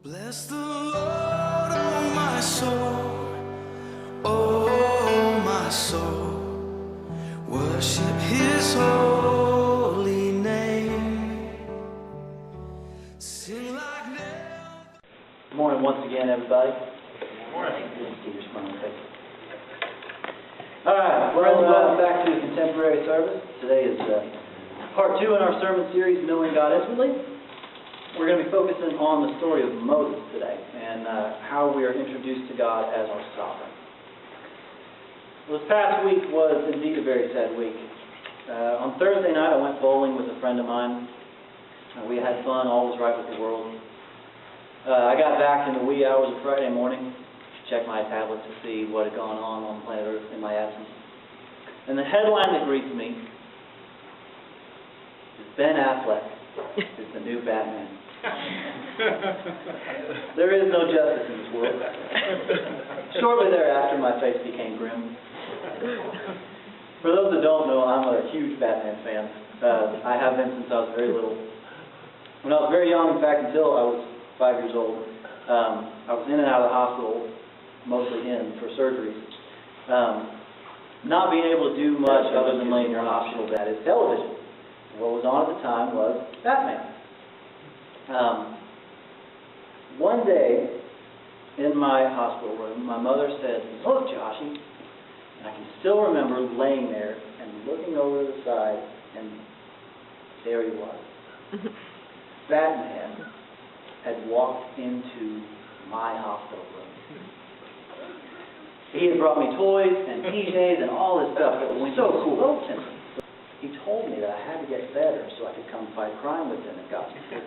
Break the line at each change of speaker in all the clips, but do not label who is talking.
Bless the Lord, oh my soul, worship His holy name. Sing like never.
Good morning once again, everybody. Good morning. Good to see your smiling face. All right, welcome back to Contemporary Service. Today is part 2 in our sermon series, Knowing God Intimately. We're going to be focusing on the story of Moses today and how we are introduced to God as our sovereign. Well, this past week was indeed a very sad week. On Thursday night, I went bowling with a friend of mine. We had fun, all was right with the world. I got back in the wee hours of Friday morning, checked my tablet to see what had gone on planet Earth in my absence. And the headline that greets me is Ben Affleck is the new Batman. There is no justice in this world. Shortly thereafter, my face became grim. For those that don't know, I'm a huge Batman fan. I have been since I was very little. When I was very young, in fact, until I was 5 years old, I was in and out of the hospital, mostly in for surgeries. Not being able to do much other than laying in the hospital bed is television. What was on at the time was Batman. One day, in my hospital room, my mother said, "Look, Joshy," and I can still remember laying there and looking over to the side, and there he was. Batman had walked into my hospital room. He had brought me toys and PJs and all this stuff that was so cool. He told me that I had to get better so I could come fight crime with him at Gospel City.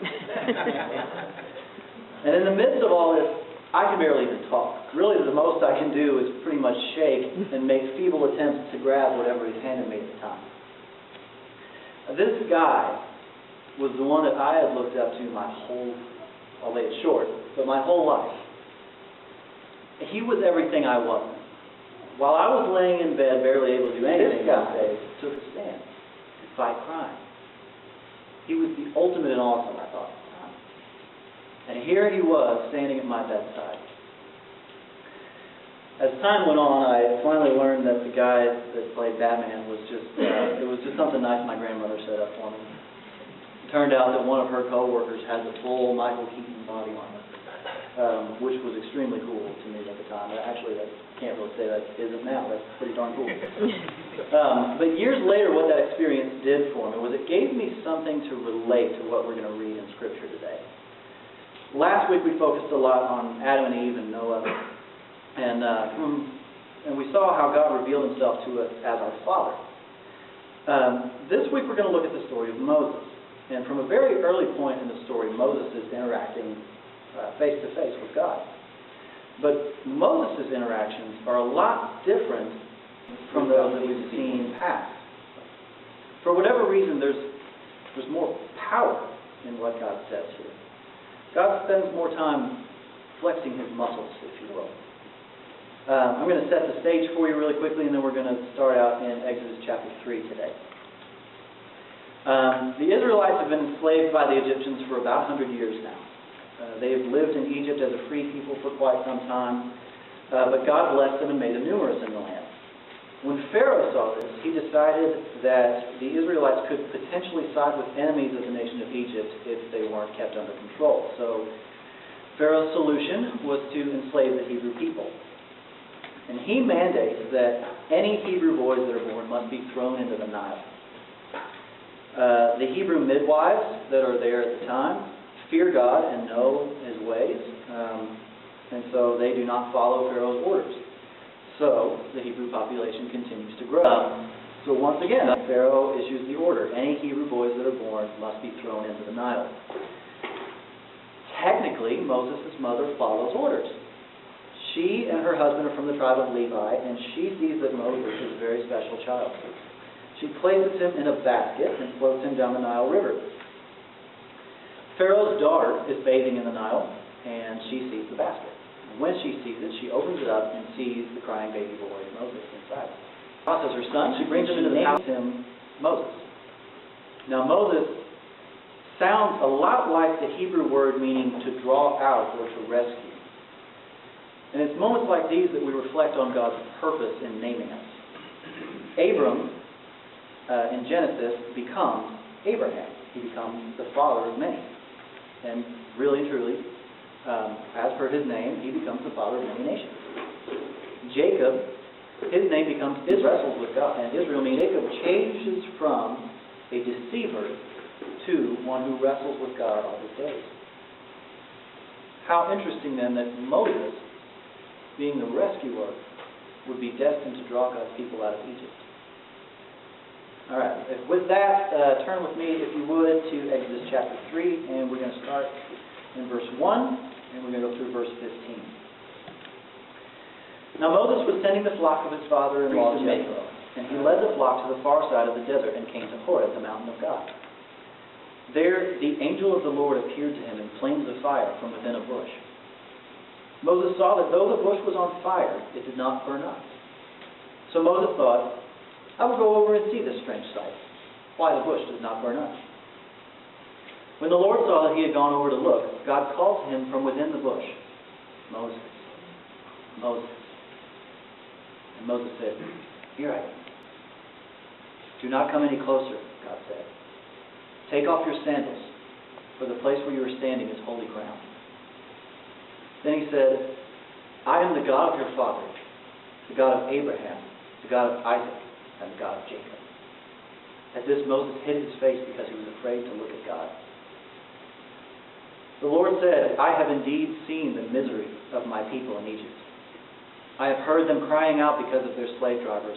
And in the midst of all this, I can barely even talk. Really, the most I can do is pretty much shake and make feeble attempts to grab whatever he's handed me at the time. This guy was the one that I had looked up to my whole, I'll lay it short, but my whole life. He was everything I wasn't. While I was laying in bed, barely able to do anything, this guy took a stand to fight crime. He was the ultimate in awesome, I thought. And here he was, standing at my bedside. As time went on, I finally learned that the guy that played Batman was just, it was just something nice my grandmother set up for me. It turned out that one of her co-workers had the full Michael Keaton body armor, which was extremely cool to me at the time. Actually, I can't really say that isn't now. That's pretty darn cool. But years later, what that experience did for me was it gave me something to relate to what we're going to read in Scripture today. Last week we focused a lot on Adam and Eve and Noah, and we saw how God revealed Himself to us as our Father. This week we're going to look at the story of Moses, and from a very early point in the story, Moses is interacting face to face with God. But Moses' interactions are a lot different from those that we've seen past. For whatever reason, there's more power in what God says here. God spends more time flexing His muscles, if you will. I'm going to set the stage for you really quickly, and then we're going to start out in Exodus chapter 3 today. The Israelites have been enslaved by the Egyptians for about 100 years now. They have lived in Egypt as a free people for quite some time, but God blessed them and made them numerous in the land. When Pharaoh saw this, he decided that the Israelites could potentially side with enemies of the nation of Egypt if they weren't kept under control. So Pharaoh's solution was to enslave the Hebrew people. And he mandates that any Hebrew boys that are born must be thrown into the Nile. The Hebrew midwives that are there at the time fear God and know His ways, and so they do not follow Pharaoh's orders. So the Hebrew population continues to grow. So once again, Pharaoh issues the order: any Hebrew boys that are born must be thrown into the Nile. Technically, Moses' mother follows orders. She and her husband are from the tribe of Levi, and she sees that Moses is a very special child. She places him in a basket and floats him down the Nile River. Pharaoh's daughter is bathing in the Nile, and she sees the basket. When she sees it, she opens it up and sees the crying baby boy, Moses, inside. As her son, she brings him into the house, him Moses. Now Moses sounds a lot like the Hebrew word meaning to draw out or to rescue. And it's moments like these that we reflect on God's purpose in naming us. Abram, in Genesis, becomes Abraham. He becomes the father of many. And really and truly, as per his name, he becomes the father of many nations. Jacob, his name becomes Israel, wrestles with God. And Israel means Jacob changes from a deceiver to one who wrestles with God all his days. How interesting then that Moses, being the rescuer, would be destined to draw God's people out of Egypt. All right, with that, turn with me, if you would, to Exodus chapter 3, and we're going to start in verse 1, and we're going to go through verse 15. Now Moses was tending the flock of his father-in-law Jethro, and he led the flock to the far side of the desert and came to Horeb, the mountain of God. There the angel of the Lord appeared to him in flames of fire from within a bush. Moses saw that though the bush was on fire, it did not burn up. So Moses thought, I will go over and see this strange sight, why the bush does not burn up. When the Lord saw that he had gone over to look, God called to him from within the bush, Moses, Moses. And Moses said, Here I am. Do not come any closer, God said. Take off your sandals, for the place where you are standing is holy ground. Then he said, I am the God of your father, the God of Abraham, the God of Isaac, and the God of Jacob. At this, Moses hid his face because he was afraid to look at God. The Lord said, I have indeed seen the misery of my people in Egypt. I have heard them crying out because of their slave drivers,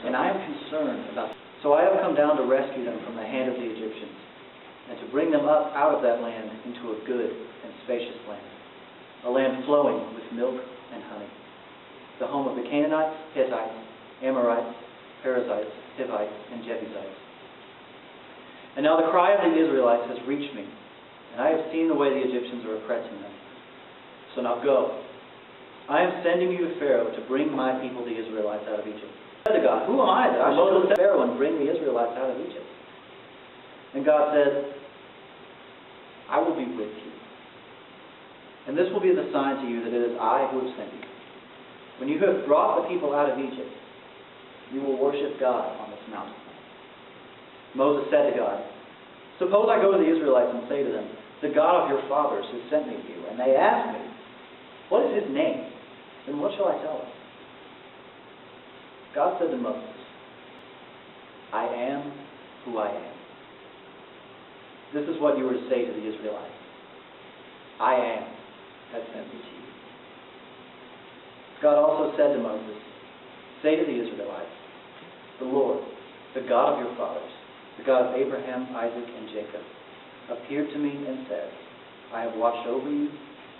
and I am concerned about them. So I have come down to rescue them from the hand of the Egyptians, and to bring them up out of that land into a good and spacious land, a land flowing with milk and honey, the home of the Canaanites, Hittites, Amorites, Perizzites, Hivites, and Jebusites. And now the cry of the Israelites has reached me, and I have seen the way the Egyptians are oppressing them. So now go. I am sending you to Pharaoh to bring my people, the Israelites, out of Egypt. Said to God, who am I that I should go to Pharaoh and bring the Israelites out of Egypt? And God said, I will be with you. And this will be the sign to you that it is I who have sent you. When you have brought the people out of Egypt, you will worship God on this mountain. Moses said to God, suppose I go to the Israelites and say to them, the God of your fathers has sent me to you. And they ask me, what is his name? Then what shall I tell them? God said to Moses, I am who I am. This is what you were to say to the Israelites. I am has sent me to you. God also said to Moses, say to the Israelites, the Lord, the God of your fathers, the God of Abraham, Isaac, and Jacob, appeared to me and said, I have watched over you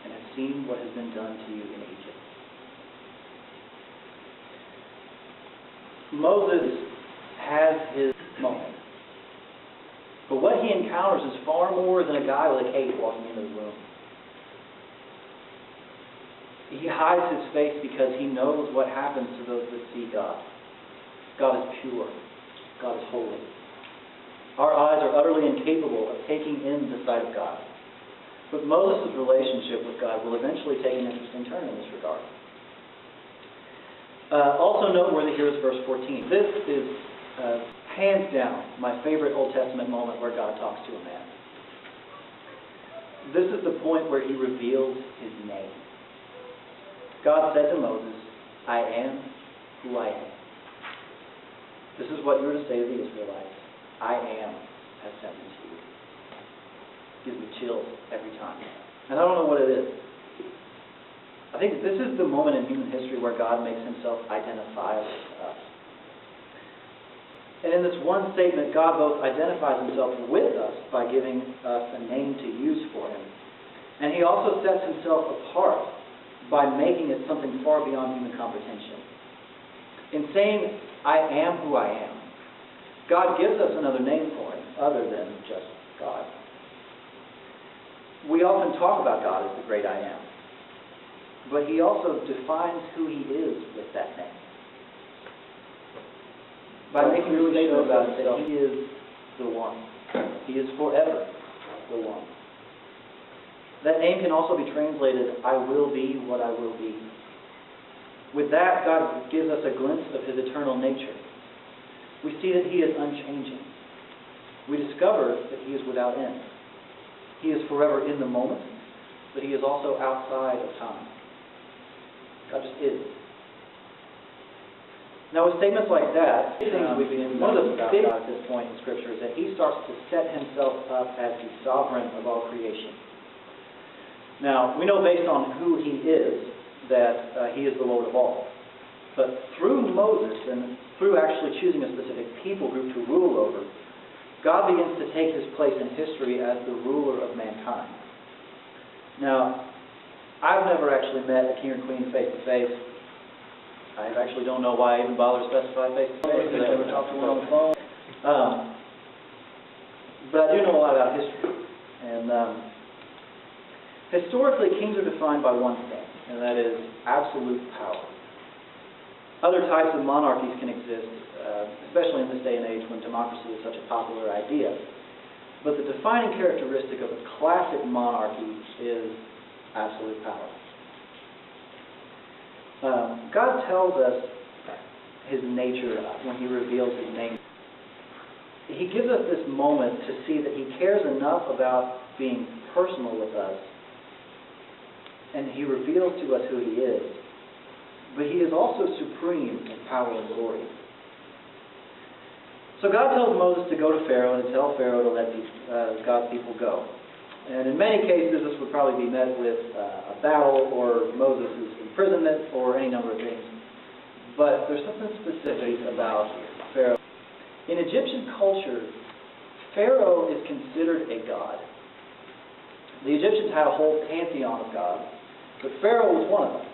and have seen what has been done to you in Egypt. Moses has his moment. But what he encounters is far more than a guy with a cape walking into the room. He hides his face because he knows what happens to those that see God. God is pure. God is holy. Our eyes are utterly incapable of taking in the sight of God. But Moses' relationship with God will eventually take an interesting turn in this regard. Also noteworthy here is verse 14. This is hands down my favorite Old Testament moment where God talks to a man. This is the point where he reveals his name. God said to Moses, I am who I am. This is what you are to say to the Israelites. I am has sent me to you. It gives me chills every time. And I don't know what it is. I think this is the moment in human history where God makes himself identifiable to us. And in this one statement, God both identifies himself with us by giving us a name to use for him. And he also sets himself apart by making it something far beyond human comprehension. In saying, I am who I am, God gives us another name for him other than just God. We often talk about God as the great I am. But he also defines who he is with that name. By making a statement about himself, he is the one. He is forever. the One. That name can also be translated, I will be what I will be. With that, God gives us a glimpse of His eternal nature. We see that He is unchanging. We discover that He is without end. He is forever in the moment, but He is also outside of time. God just is. Now, with statements like that, one of the big at this point in Scripture is that He starts to set Himself up as the sovereign of all creation. Now, we know based on who He is that He is the Lord of all. But through Moses and through actually choosing a specific people group to rule over, God begins to take His place in history as the ruler of mankind. Now, I've never actually met a king or queen face to face. I actually don't know why I even bother to specify face to face, because I never talked to one on the phone. But I do know a lot about history. And historically, kings are defined by one thing, and that is absolute power. Other types of monarchies can exist, especially in this day and age when democracy is such a popular idea. But the defining characteristic of a classic monarchy is absolute power. God tells us His nature when He reveals His name. He gives us this moment to see that He cares enough about being personal with us, and He reveals to us who He is. But He is also supreme in power and glory. So God tells Moses to go to Pharaoh and to tell Pharaoh to let God's people go. And in many cases, this would probably be met with a battle or Moses' imprisonment or any number of things. But there's something specific about Pharaoh. In Egyptian culture, Pharaoh is considered a god. The Egyptians had a whole pantheon of gods, but Pharaoh was one of them.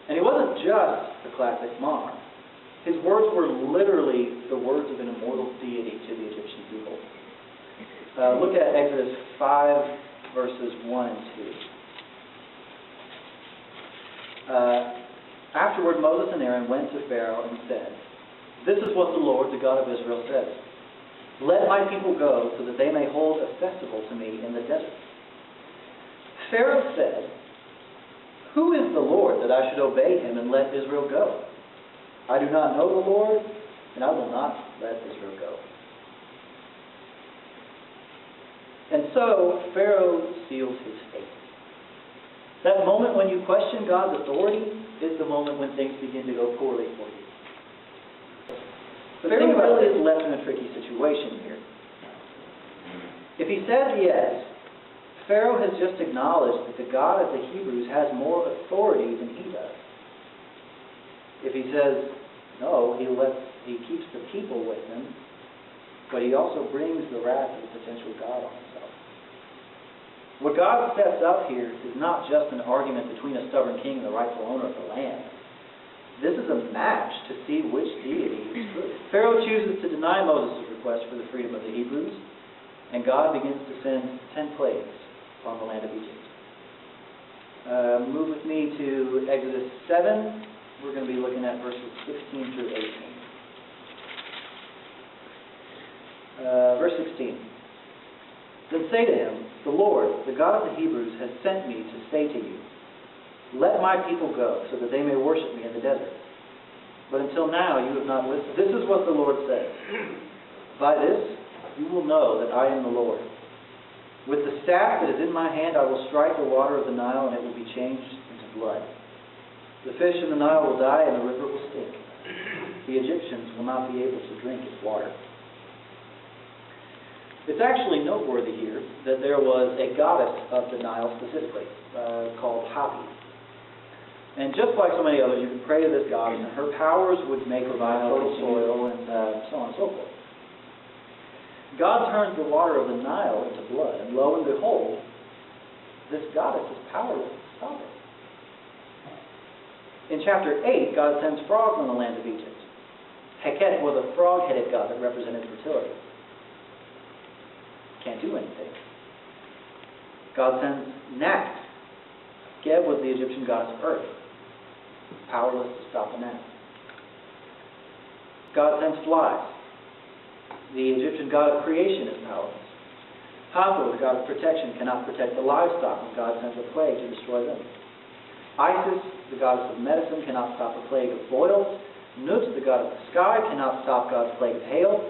And he wasn't just a classic monarch. His words were literally the words of an immortal deity to the Egyptian people. Look at Exodus 5, verses 1 and 2. Afterward, Moses and Aaron went to Pharaoh and said, "This is what the Lord, the God of Israel, says. Let my people go so that they may hold a festival to me in the desert." Pharaoh said, "Who is the Lord that I should obey Him and let Israel go? I do not know the Lord, and I will not let Israel go." And so, Pharaoh seals his fate. That moment when you question God's authority is the moment when things begin to go poorly for you. But Pharaoh really is left in a tricky situation here. If he says yes, Pharaoh has just acknowledged that the God of the Hebrews has more authority than he does. If he says no, he keeps the people with him, but he also brings the wrath of the potential God on himself. What God sets up here is not just an argument between a stubborn king and the rightful owner of the land. This is a match to see which deity is true. Pharaoh chooses to deny Moses' request for the freedom of the Hebrews, and God begins to send 10 plagues on the land of Egypt. Move with me to Exodus 7. We're going to be looking at verses 16 through 18. Verse 16. Then say to him, "The Lord, the God of the Hebrews, has sent me to say to you, let my people go, so that they may worship me in the desert. But until now you have not listened. This is what the Lord says. By this you will know that I am the Lord. With the staff that is in my hand I will strike the water of the Nile, and it will be changed into blood. The fish in the Nile will die, and the river will stink. The Egyptians will not be able to drink its water." It's actually noteworthy here that there was a goddess of the Nile specifically, called Hapi. And just like so many others, you could pray to this goddess, and her powers would make the Nile fertile soil, and so on and so forth. God turns the water of the Nile into blood, and lo and behold, this goddess is powerless to stop it. In chapter 8, God sends frogs on the land of Egypt. Heket was a frog-headed god that represented fertility. Can't do anything. God sends gnats. Geb was the Egyptian goddess of earth. Powerless to stop the gnat. God sends flies. The Egyptian god of creation is powerless. Hathor, the god of protection, cannot protect the livestock when God sends a plague to destroy them. Isis, the goddess of medicine, cannot stop a plague of boils. Nut, the god of the sky, cannot stop God's plague of hail.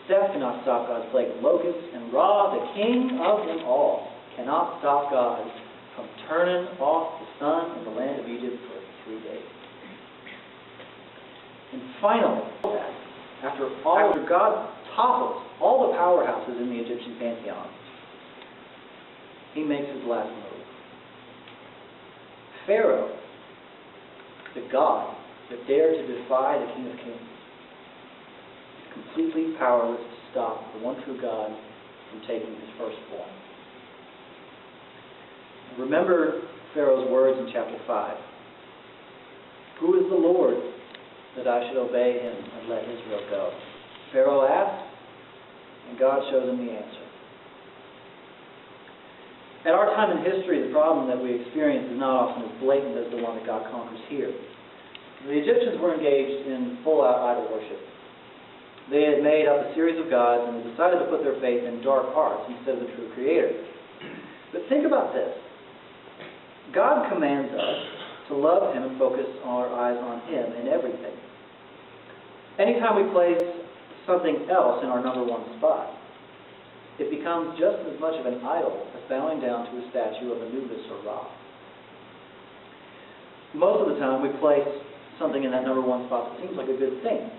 Seth cannot stop God's plague of locusts. And Ra, the king of them all, cannot stop God from turning off the sun in the land of Egypt for 3 days. And finally, after God topples all the powerhouses in the Egyptian pantheon, he makes his last move. Pharaoh, the god that dared to defy the King of Kings, is completely powerless to stop the one true God from taking his firstborn. Remember Pharaoh's words in chapter 5. Who is the Lord that I should obey him and let Israel go? Pharaoh asked, and God shows him the answer. At our time in history, the problem that we experience is not often as blatant as the one that God conquers here. The Egyptians were engaged in full-out idol worship. They had made up a series of gods and decided to put their faith in dark arts instead of the true Creator. But think about this. God commands us to love Him and focus our eyes on Him in everything. Anytime we place something else in our number one spot, it becomes just as much of an idol as bowing down to a statue of Anubis or Ra. Most of the time, we place something in that number one spot that seems like a good thing.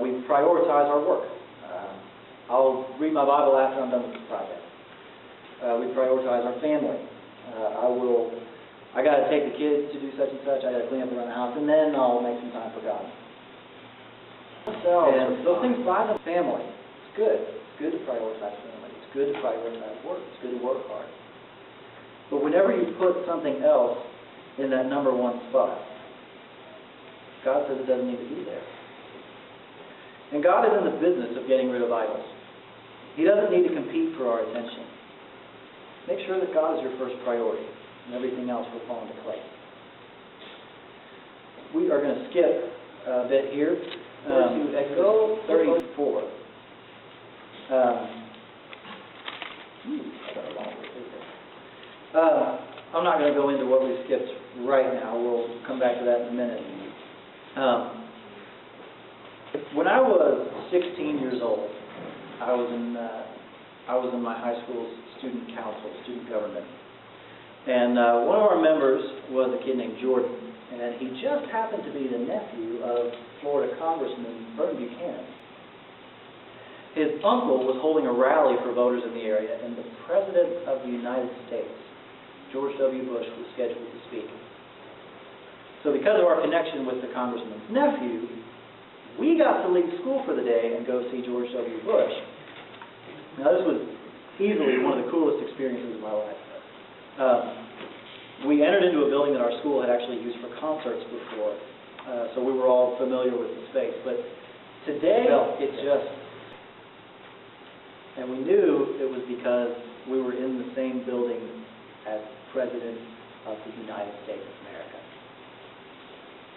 We prioritize our work. I'll read my Bible after I'm done with this project. We prioritize our family. I got to take the kids to do such and such. I got to clean up around the house, and then I'll make some time for God. And those things buy the family. It's good. It's good to prioritize family. It's good to prioritize work. It's good to work hard. But whenever you put something else in that number one spot, God says it doesn't need to be there. And God is in the business of getting rid of idols. He doesn't need to compete for our attention. Make sure that God is your first priority, and everything else will fall into place. We are going to skip a bit here to Exodus 34. I'm not going to go into what we skipped right now. We'll come back to that in a minute. When I was 16 years old, I was in my high school's student council, student government, and one of our members was a kid named Jordan, and he just happened to be the nephew of Florida Congressman Vernon Buchanan. His uncle was holding a rally for voters in the area, and the President of the United States, George W. Bush, was scheduled to speak. So because of our connection with the congressman's nephew, we got to leave school for the day and go see George W. Bush. Now, this was easily one of the coolest experiences of my life. We entered into a building that our school had actually used for concerts before, so we were all familiar with the space. But today, it just... And we knew it was because we were in the same building as President of the United States of America.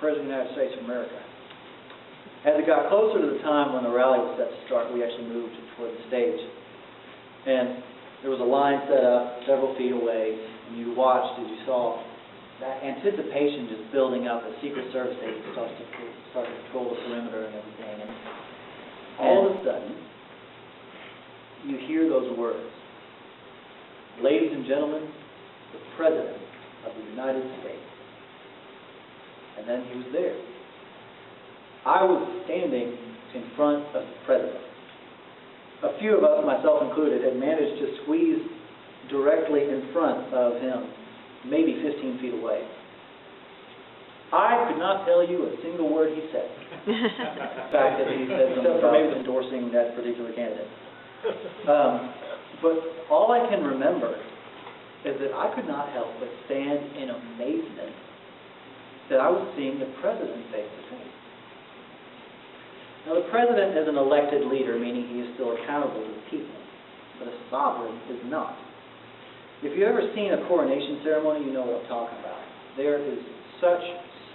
President of the United States of America. As it got closer to the time when the rally was set to start, we actually moved toward the stage. And there was a line set up several feet away, and you watched as you saw that anticipation just building up as Secret Service agents started to patrol the perimeter and everything. And all of a sudden, you hear those words. Ladies and gentlemen, the President of the United States. And then he was there. I was standing in front of the President. A few of us, myself included, had managed to squeeze directly in front of him, maybe 15 feet away. I could not tell you a single word he said. The fact that he said something about maybe endorsing that particular candidate. But all I can remember is that I could not help but stand in amazement that I was seeing the President face to face. Now, the President is an elected leader, meaning he is still accountable to the people, but a sovereign is not. If you've ever seen a coronation ceremony, you know what I'm talking about. There is such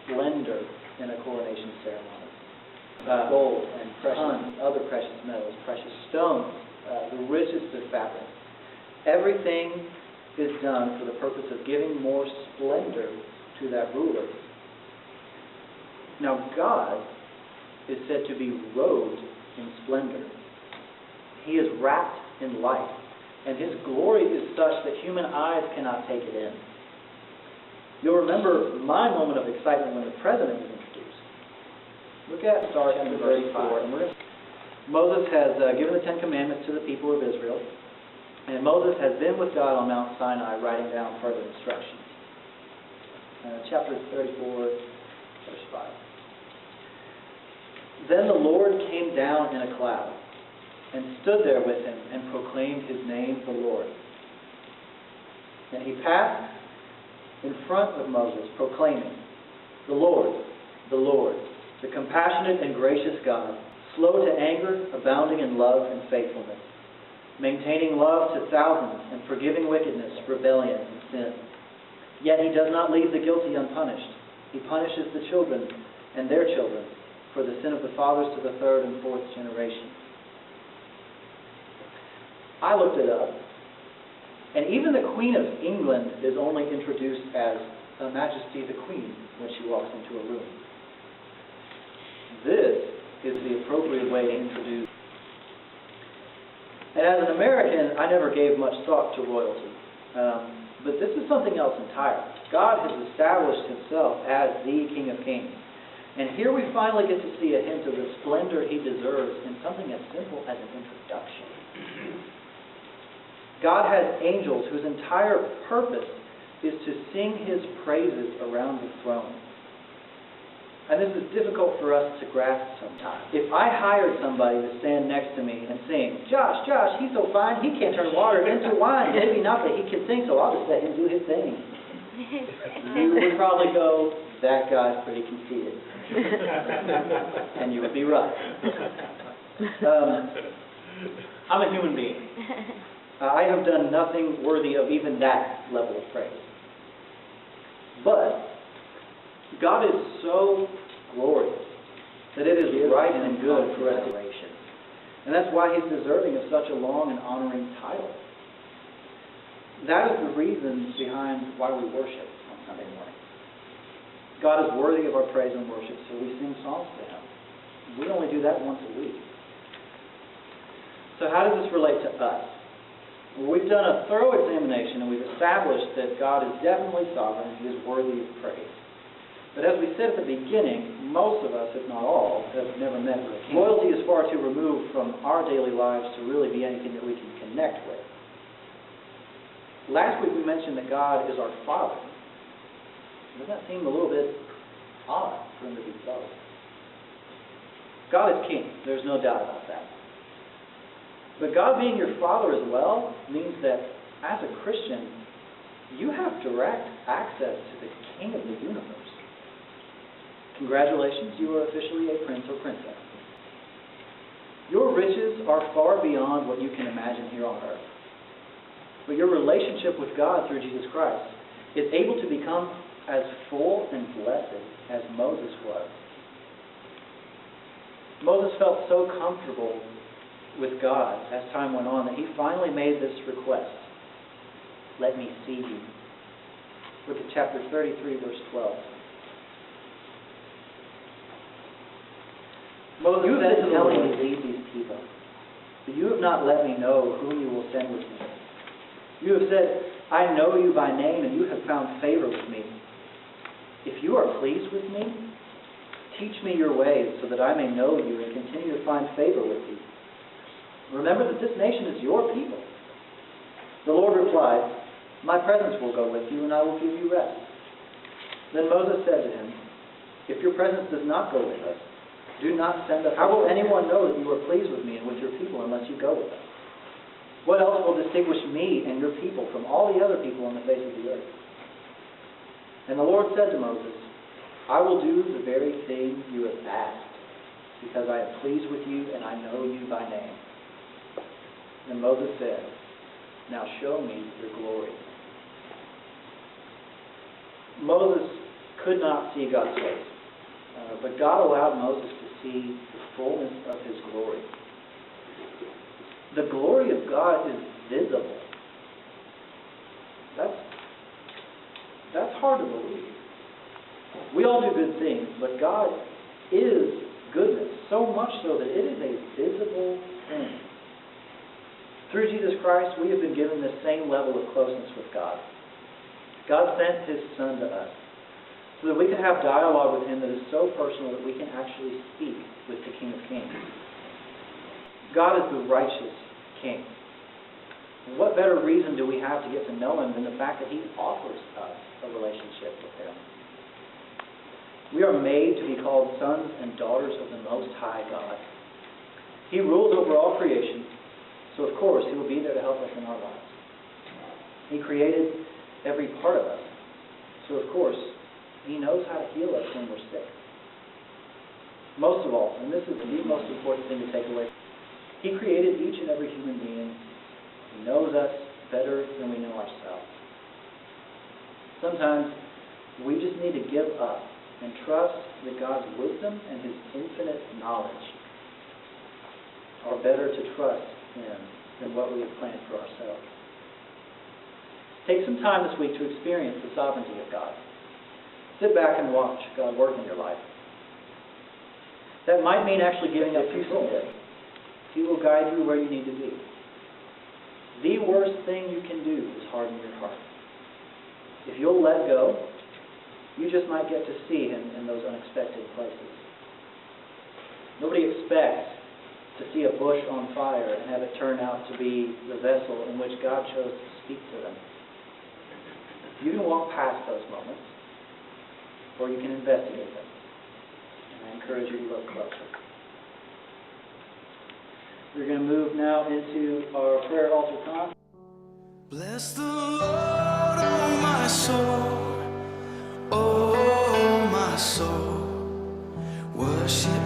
splendor in a coronation ceremony. Gold and precious, other precious metals, precious stones, the richest of fabrics.
Everything is done for the purpose of giving more splendor to that ruler. Now, God is said to be robed in splendor. He is wrapped in light, and His glory is such that human eyes cannot take it in. You'll remember my moment of excitement when the president was introduced. Look at start in verse 4. And Moses has given the Ten Commandments to the people of Israel, and Moses has been with God on Mount Sinai writing down further instructions. Chapter 34, verse 5. Then the Lord came down in a cloud and stood there with him and proclaimed His name, the Lord. And He passed in front of Moses, proclaiming, the Lord, the compassionate and gracious God, slow to anger, abounding in love and faithfulness, maintaining love to thousands, and forgiving wickedness, rebellion, and sin. Yet He does not leave the guilty unpunished. He punishes the children and their children for the sin of the fathers to the third and fourth generation. I looked it up, and even the Queen of England is only introduced as Her Majesty the Queen when she walks into a room. This is the appropriate way to introduce. And as an American, I never gave much thought to royalty. But this is something else entirely. God has established Himself as the King of Kings. And here we finally get to see a hint of the splendor He deserves in something as simple as an introduction. God has angels whose entire purpose is to sing His praises around the throne. And this is difficult for us to grasp sometimes. If I hired somebody to stand next to me and sing, Josh, he's so fine, he can't turn water into wine. Maybe not that he can sing, so I'll just let him do his thing. You would probably go, that guy's pretty conceited. And you would be right. I'm a human being. I have done nothing worthy of even that level of praise. But God is so glorious that it is right and good for restoration. And that's why He's deserving of such a long and honoring title. That is the reason behind why we worship on Sunday morning. God is worthy of our praise and worship, so we sing songs to Him. We only do that once a week. So how does this relate to us? Well, we've done a thorough examination and we've established that God is definitely sovereign and He is worthy of praise. But as we said at the beginning, most of us, if not all, have never met with a king. Loyalty is far too removed from our daily lives to really be anything that we can connect with. Last week we mentioned that God is our Father. Doesn't that seem a little bit odd for Him to be so? God is King. There's no doubt about that. But God being your Father as well means that as a Christian, you have direct access to the King of the universe. Congratulations, you are officially a prince or princess. Your riches are far beyond what you can imagine here on earth. But your relationship with God through Jesus Christ is able to become as full and blessed as Moses was. Moses felt so comfortable with God as time went on that he finally made this request. Let me see you. Look at chapter 33, verse 12. Moses said to the Lord, lead these people, but you have not let me know whom you will send with me. You have said, I know you by name, and you have found favor with me. If you are pleased with me, teach me your ways, so that I may know you and continue to find favor with you. Remember that this nation is your people. The Lord replied, my presence will go with you, and I will give you rest. Then Moses said to him, if your presence does not go with us, do not send us. How will anyone know that you are pleased with me and with your people unless you go with us? What else will distinguish me and your people from all the other people on the face of the earth? And the Lord said to Moses, I will do the very thing you have asked, because I am pleased with you and I know you by name. And Moses said, now show me your glory. Moses could not see God's face, but God allowed Moses to see the fullness of His glory. The glory of God is visible That's hard to believe. We all do good things, but God is goodness, so much so that it is a visible thing. Through Jesus Christ, we have been given the same level of closeness with God. God sent His Son to us so that we can have dialogue with Him that is so personal that we can actually speak with the King of Kings. God is the righteous King. And what better reason do we have to get to know Him than the fact that He offers us a relationship with Him? We are made to be called sons and daughters of the Most High God. He rules over all creation, so of course He will be there to help us in our lives. He created every part of us, so of course He knows how to heal us when we're sick. Most of all, and this is the most important thing to take away, He created each and every human being. He knows us better than we know ourselves. Sometimes we just need to give up and trust that God's wisdom and His infinite knowledge are better to trust in than what we have planned for ourselves. Take some time this week to experience the sovereignty of God. Sit back and watch God work in your life. That might mean actually giving up control. He will guide you where you need to be. The worst thing you can do is harden your heart. If you'll let go, you just might get to see Him in those unexpected places. Nobody expects to see a bush on fire and have it turn out to be the vessel in which God chose to speak to them. You can walk past those moments, or you can investigate them. And I encourage you to look closer. We're going to move now into our prayer altar time.
Bless the Lord, oh my soul, oh my soul, worship